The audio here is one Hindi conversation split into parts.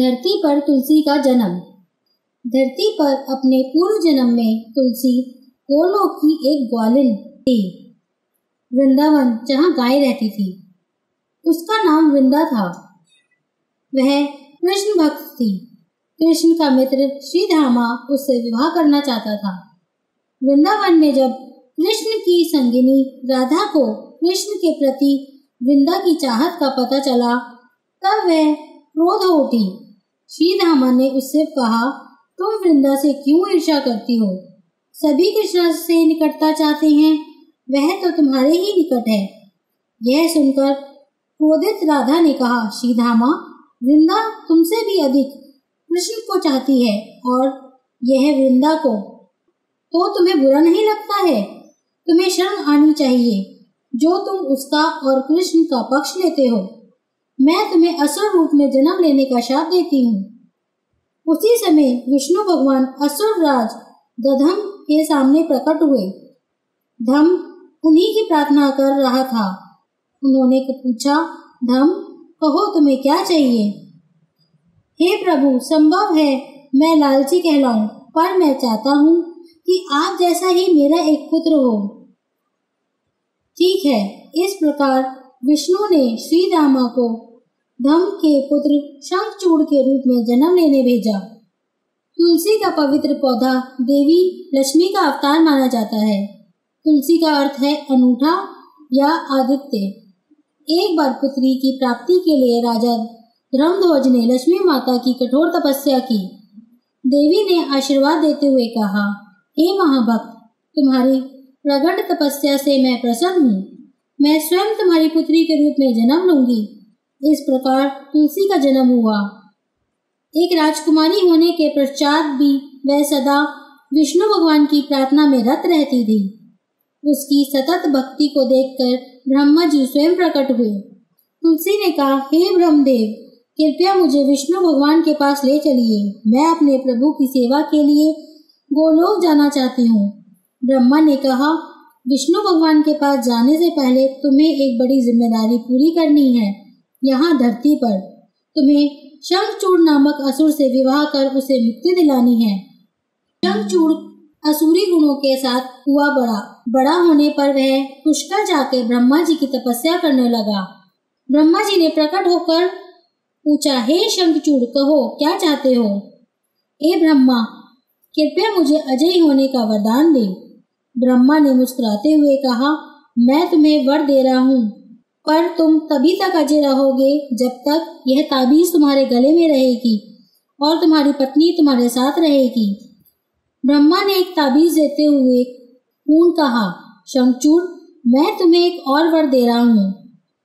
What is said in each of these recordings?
धरती पर तुलसी का जन्म। धरती पर अपने पूर्व जन्म में तुलसी गोलोक की एक ग्वालिन थी। वृंदावन जहाँ गाय रहती थी उसका नाम वृंदा था। वह कृष्ण भक्त थी। कृष्ण का मित्र श्रीधामा उससे विवाह करना चाहता था। वृंदावन में जब कृष्ण की संगिनी राधा को कृष्ण के प्रति वृंदा की चाहत का पता चला तब वह क्रोध हो उठी। श्रीधामा ने उससे कहा, तुम वृंदा से क्यों ईर्ष्या करती हो? सभी कृष्ण से निकटता चाहते हैं, वह तो तुम्हारे ही निकट है। यह सुनकर क्रोधित राधा ने कहा, श्रीधामा, वृंदा तुमसे भी अधिक कृष्ण को चाहती है और यह वृंदा को, तो तुम्हें बुरा नहीं लगता है? तुम्हें शर्म आनी चाहिए जो तुम उसका और कृष्ण का पक्ष लेते हो। मैं तुम्हें असुर रूप में जन्म लेने का शाप देती हूँ। उसी समय विष्णु भगवान असुर राज दधम के सामने प्रकट हुए। धम उन्हीं की प्रार्थना कर रहा था। उन्होंने पूछा, धम, कहो तुम्हें क्या चाहिए? हे प्रभु, संभव है मैं लालची कहलाऊं, पर मैं चाहता हूँ कि आप जैसा ही मेरा एक पुत्र हो। ठीक है। इस प्रकार विष्णु ने श्रीधामा को धम के पुत्र शंखचूड़ के रूप में जन्म लेने भेजा। तुलसी का पवित्र पौधा देवी लक्ष्मी का अवतार माना जाता है। तुलसी का अर्थ है अनूठा या आदित्य। एक बार पुत्री की प्राप्ति के लिए राजा धर्मध्वज ने लक्ष्मी माता की कठोर तपस्या की। देवी ने आशीर्वाद देते हुए कहा, हे महाभक्त, तुम्हारी प्रगट तपस्या से मैं प्रसन्न हूँ। मैं स्वयं तुम्हारी पुत्री के रूप में जन्म लूंगी। इस प्रकार तुलसी का जन्म हुआ। एक राजकुमारी होने के पश्चात भी वह सदा विष्णु भगवान की प्रार्थना में रत रहती थी। उसकी सतत भक्ति को देखकर ब्रह्मा जी स्वयं प्रकट हुए। तुलसी ने कहा, हे ब्रह्मदेव, कृपया मुझे विष्णु भगवान के पास ले चलिए। मैं अपने प्रभु की सेवा के लिए गोलोक जाना चाहती हूँ। ब्रह्मा ने कहा, विष्णु भगवान के पास जाने से पहले तुम्हें एक बड़ी जिम्मेदारी पूरी करनी है। यहाँ धरती पर तुम्हें शंखचूड़ नामक असुर से विवाह कर उसे मुक्ति दिलानी है। शंखचूड़ असुरी गुणों के साथ हुआ बड़ा होने पर वह पुष्कर जाकर ब्रह्मा जी की तपस्या करने लगा। ब्रह्मा जी ने प्रकट होकर पूछा, हे शंखचूड़, कहो क्या चाहते हो? हे ब्रह्मा, कृपया मुझे अजय होने का वरदान दे। ब्रह्मा ने मुस्कुराते हुए कहा, मैं तुम्हें वर दे रहा हूँ, पर तुम तभी तक अजय रहोगे जब तक यह ताबीज तुम्हारे गले में रहेगी और तुम्हारी पत्नी तुम्हारे साथ रहेगी। ब्रह्मा ने एक ताबीज देते हुए पूर्ण कहा, शंखचूड़, मैं तुम्हें एक और वर दे रहा हूँ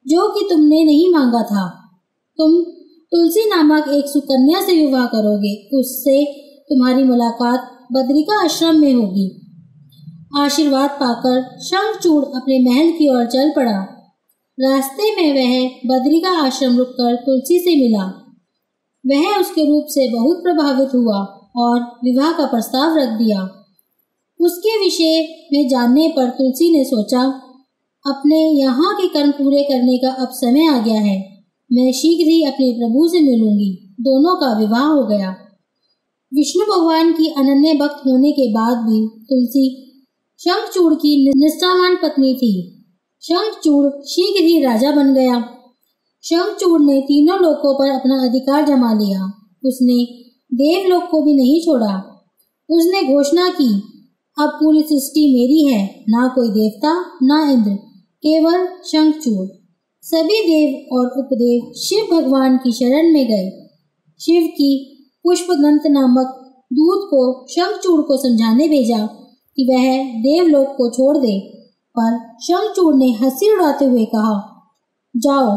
जो कि तुमने नहीं मांगा था। तुम तुलसी नामक एक सुकन्या से विवाह करोगे। उससे तुम्हारी मुलाकात बद्रिका आश्रम में होगी। आशीर्वाद पाकर शंखचूड़ अपने महल की ओर चल पड़ा। रास्ते में वह बद्रिका आश्रम रुककर तुलसी से मिला। वह उसके रूप से बहुत प्रभावित हुआ और विवाह का प्रस्ताव रख दिया। उसके विषय में जानने पर तुलसी ने सोचा, अपने यहाँ के कर्म पूरे करने का अब समय आ गया है। मैं शीघ्र ही अपने प्रभु से मिलूंगी। दोनों का विवाह हो गया। विष्णु भगवान की अनन्य भक्त होने के बाद भी तुलसी शंखचूड़ की निष्ठावान पत्नी थी। शंखचूड़ शीघ्र ही राजा बन गया। शंखचूड़ ने तीनों लोकों पर अपना अधिकार जमा लिया। उसने देवलोक को भी नहीं छोड़ा। उसने घोषणा की, अब पूरी सृष्टि मेरी है, ना कोई देवता ना इंद्र, केवल शंखचूड़। सभी देव और उपदेव शिव भगवान की शरण में गए। शिव की पुष्पदंत नामक दूत को शंखचूड़ को समझाने भेजा कि वह देवलोक को छोड़ दे, पर शंखचूड़ ने हंसी उड़ाते हुए कहा, जाओ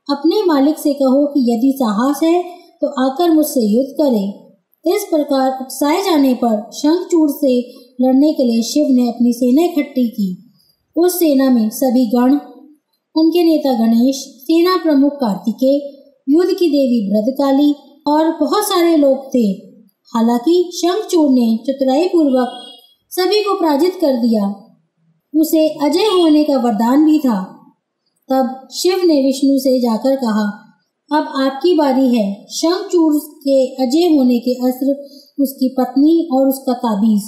अपने मालिक से कहो कि यदि साहस है तो आकर मुझसे युद्ध करे। इस प्रकार उकसाए जाने पर शंखचूड़ से लड़ने के लिए शिव ने अपनी सेना इकट्ठी की। उस सेना में सभी गण, उनके नेता गणेश, सेना प्रमुख कार्तिकेय, युद्ध की देवी भद्रकाली और बहुत सारे लोग थे। हालांकि शंखचूड़ ने चतुराई पूर्वक सभी को पराजित कर दिया। उसे अजय होने का वरदान भी था। तब शिव ने विष्णु से जाकर कहा, अब आपकी बारी है। शंखचूड़ के अजय होने के अस्त्र, उसकी पत्नी और उसका ताबीज।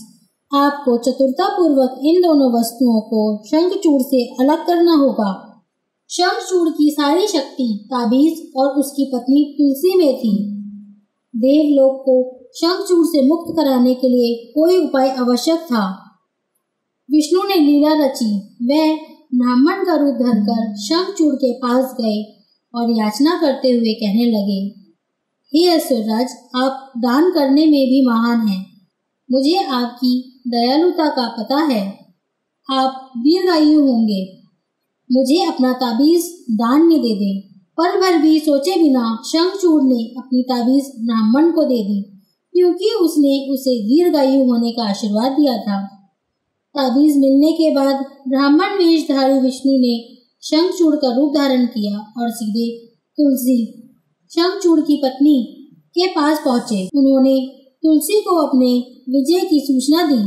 आपको चतुरतापूर्वक इन दोनों वस्तुओं को शंखचूड़ से अलग करना होगा। शंखचूड़ की सारी शक्ति ताबीज और उसकी पत्नी तुलसी में थी। देवलोक को शंखचूड़ से मुक्त कराने के लिए कोई उपाय आवश्यक था। विष्णु ने लीला रची। वह ब्राह्मण का रूप धरकर शंखचूड़ के पास गए और याचना करते हुए कहने लगे, हे असुरराज, आप दान करने में भी महान हैं। मुझे आपकी दयालुता का पता है। आप दीर्घायु होंगे। मुझे अपना ताबीज दान में दे दें। पल भर भी सोचे बिना शंखचूड़ ने अपनी ताबीज ब्राह्मण को दे दी, क्योंकि उसने उसे दीर्घायु होने का आशीर्वाद दिया था। ताबीज मिलने के बाद ब्राह्मण वेशधारी विष्णु ने शंखचूड़ का रूप धारण किया और सीधे तुलसी, शंखचूड़ की पत्नी, के पास पहुंचे। उन्होंने तुलसी को अपने विजय की सूचना दी।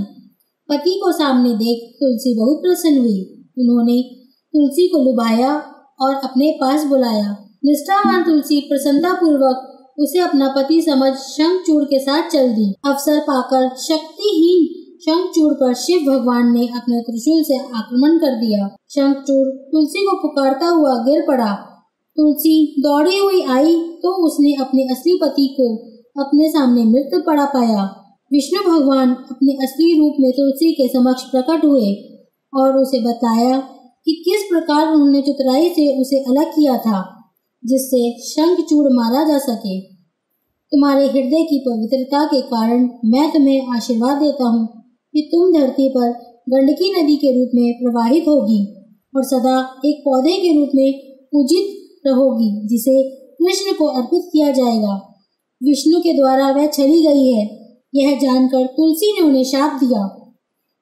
पति को सामने देख तुलसी बहुत प्रसन्न हुई। उन्होंने तुलसी को लुभाया और अपने पास बुलाया। निष्ठावान तुलसी प्रसन्नतापूर्वक उसे अपना पति समझ शंखचूड़ के साथ चल दी। अवसर पाकर शक्तिहीन शंखचूड़ पर शिव भगवान ने अपने त्रिशूल से आक्रमण कर दिया। शंखचूड़ तुलसी को पुकारता हुआ गिर पड़ा। तुलसी दौड़ी हुई आई तो उसने अपने असली पति को अपने सामने मृत पड़ा पाया। विष्णु भगवान अपने असली रूप में तुलसी के समक्ष प्रकट हुए और उसे बताया कि किस प्रकार उन्होंने चतुराई से उसे अलग किया था, जिससे शंखचूड़ मारा जा सके। तुम्हारे हृदय की पवित्रता के कारण मैं तुम्हें आशीर्वाद देता हूँ कि तुम धरती पर गंडकी नदी के रूप में प्रवाहित होगी और सदा एक पौधे के रूप में पूजित रहोगी, जिसे कृष्ण को अर्पित किया जाएगा। विष्णु के द्वारा वह चली गई है। यह जानकर तुलसी ने उन्हें शाप दिया,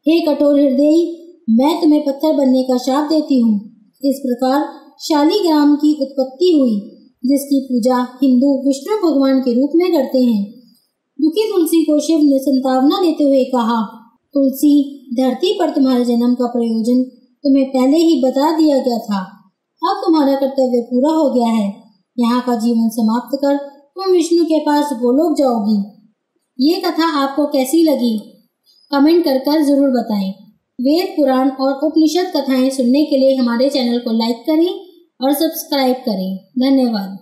हे कठोर हृदयी, मैं तुम्हें पत्थर बनने का शाप देती हूँ। इस प्रकार शालिग्राम की उत्पत्ति हुई, जिसकी पूजा हिंदू विष्णु भगवान के रूप में करते हैं। दुखी तुलसी को शिव ने संतावना देते हुए कहा, तुलसी, धरती पर तुम्हारे जन्म का प्रयोजन तुम्हें पहले ही बता दिया गया था। अब तुम्हारा कर्तव्य पूरा हो गया है। यहाँ का जीवन समाप्त कर तुम विष्णु के पास गोलोक जाओगी। ये कथा आपको कैसी लगी? कमेंट कर जरूर बताएं। वेद, पुराण और उपनिषद कथाएं सुनने के लिए हमारे चैनल को लाइक करें और सब्सक्राइब करें। धन्यवाद।